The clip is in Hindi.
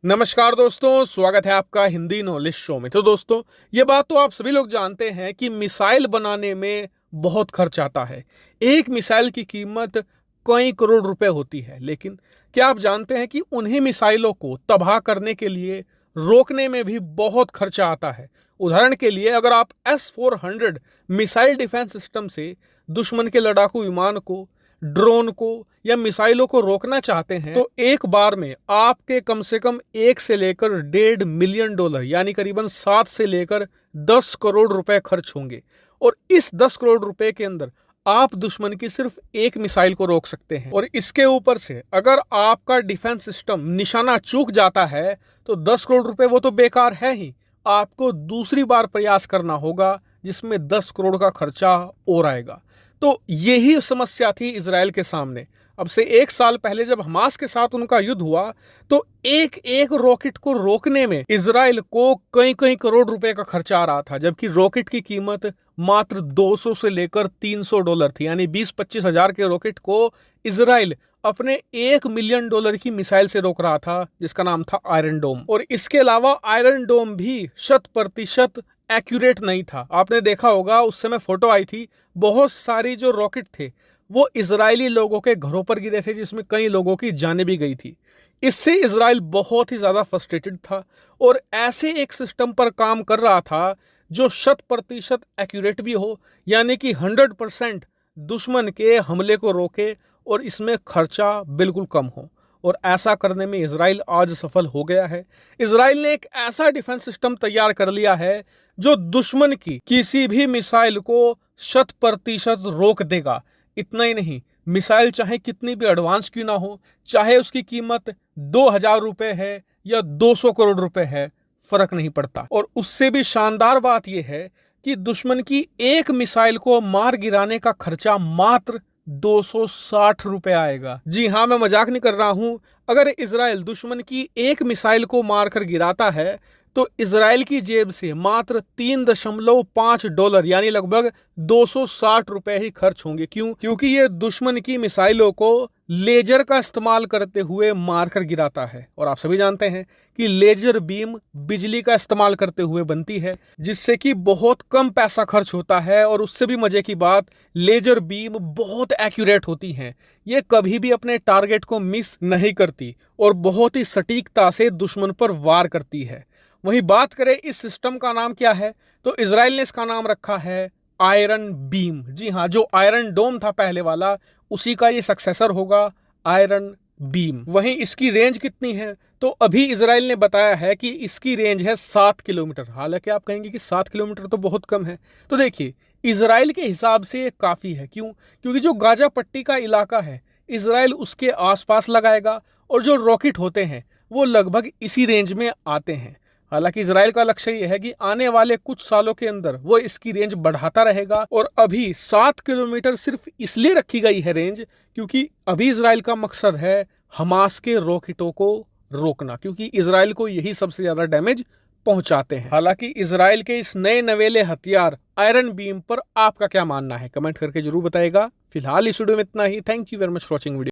नमस्कार दोस्तों, स्वागत है आपका हिंदी नॉलेज शो में। तो दोस्तों, ये बात तो आप सभी लोग जानते हैं कि मिसाइल बनाने में बहुत खर्च आता है। एक मिसाइल की कीमत कई करोड़ रुपए होती है। लेकिन क्या आप जानते हैं कि उन्हीं मिसाइलों को तबाह करने के लिए रोकने में भी बहुत खर्चा आता है। उदाहरण के लिए, अगर आप S-400 मिसाइल डिफेंस सिस्टम से दुश्मन के लड़ाकू विमान को, ड्रोन को या मिसाइलों को रोकना चाहते हैं, तो एक बार में आपके कम से कम 1 से लेकर $1.5 मिलियन यानी करीबन 7 से लेकर 10 करोड़ रुपए खर्च होंगे। और इस 10 करोड़ रुपए के अंदर आप दुश्मन की सिर्फ एक मिसाइल को रोक सकते हैं। और इसके ऊपर से अगर आपका डिफेंस सिस्टम निशाना चूक जाता है तो 10 करोड़ रुपए वो तो बेकार है ही, आपको दूसरी बार प्रयास करना होगा जिसमें 10 करोड़ का खर्चा और आएगा। तो यही समस्या थी इजराइल के सामने। अब से 1 साल पहले जब हमास के साथ उनका युद्ध हुआ तो एक एक रॉकेट को रोकने में इजराइल को कई कई करोड़ रुपए का खर्चा आ रहा था, जबकि रॉकेट की कीमत मात्र 200 से लेकर $300 थी। यानी 20-25 हजार के रॉकेट को इजराइल अपने $1 मिलियन की मिसाइल से रोक रहा था, जिसका नाम था आयरन डोम। और इसके अलावा आयरन डोम भी 100% एक्यूरेट नहीं था। आपने देखा होगा, उस समय फोटो आई थी, बहुत सारी जो रॉकेट थे वो इजरायली लोगों के घरों पर गिरे थे, जिसमें कई लोगों की जानें भी गई थी। इससे इजराइल बहुत ही ज्यादा फ्रस्ट्रेटेड था और ऐसे एक सिस्टम पर काम कर रहा था जो 100% एक्यूरेट भी हो, यानी कि 100% दुश्मन के हमले को रोके और इसमें खर्चा बिल्कुल कम हो। और ऐसा करने में इजराइल आज सफल हो गया है। इजराइल ने एक ऐसा डिफेंस सिस्टम तैयार कर लिया है जो दुश्मन की किसी भी मिसाइल को 100% रोक देगा। इतना ही नहीं, मिसाइल चाहे कितनी भी एडवांस क्यों ना हो, चाहे उसकी कीमत 2000 रुपए है या 200 करोड़ रुपए है, फर्क नहीं पड़ता। और उससे भी शानदार बात यह है कि दुश्मन की एक मिसाइल को मार गिराने का खर्चा मात्र 260 रुपए आएगा। जी हाँ, मैं मजाक नहीं कर रहा हूं। अगर इजराइल दुश्मन की एक मिसाइल को मारकर गिराता है तो इजराइल की जेब से मात्र $3.5 यानी लगभग 260 रुपए ही खर्च होंगे। क्यों? क्योंकि ये दुश्मन की मिसाइलों को लेजर का इस्तेमाल करते हुए मारकर गिराता है। और आप सभी जानते हैं कि लेजर बीम बिजली का इस्तेमाल करते हुए बनती है, जिससे कि बहुत कम पैसा खर्च होता है। और उससे भी मजे की बात, लेजर बीम बहुत एक्यूरेट होती हैं। ये कभी भी अपने टारगेट को मिस नहीं करती और बहुत ही सटीकता से दुश्मन पर वार करती है। वहीं बात करें इस सिस्टम का नाम क्या है, तो इजराइल ने इसका नाम रखा है आयरन बीम। जी हाँ, जो आयरन डोम था पहले वाला, उसी का ये सक्सेसर होगा आयरन बीम। वहीं इसकी रेंज कितनी है, तो अभी इजराइल ने बताया है कि इसकी रेंज है 7 किलोमीटर। हालांकि आप कहेंगे कि 7 किलोमीटर तो बहुत कम है। तो देखिए, इजराइल के हिसाब से ये काफी है। क्यों? क्योंकि जो गाजा पट्टी का इलाका है, इजराइल उसके आसपास लगाएगा और जो रॉकेट होते हैं वो लगभग इसी रेंज में आते हैं। हालांकि इजराइल का लक्ष्य यह है कि आने वाले कुछ सालों के अंदर वो इसकी रेंज बढ़ाता रहेगा। और अभी 7 किलोमीटर सिर्फ इसलिए रखी गई है रेंज, क्योंकि अभी इजराइल का मकसद है हमास के रॉकेटों को रोकना, क्योंकि इजराइल को यही सबसे ज्यादा डैमेज पहुंचाते हैं। हालांकि इजराइल के इस नए नवेले हथियार आयरन बीम पर आपका क्या मानना है, कमेंट करके जरूर बताएगा। फिलहाल इस वीडियो में इतना ही। Thank you very much for watching video.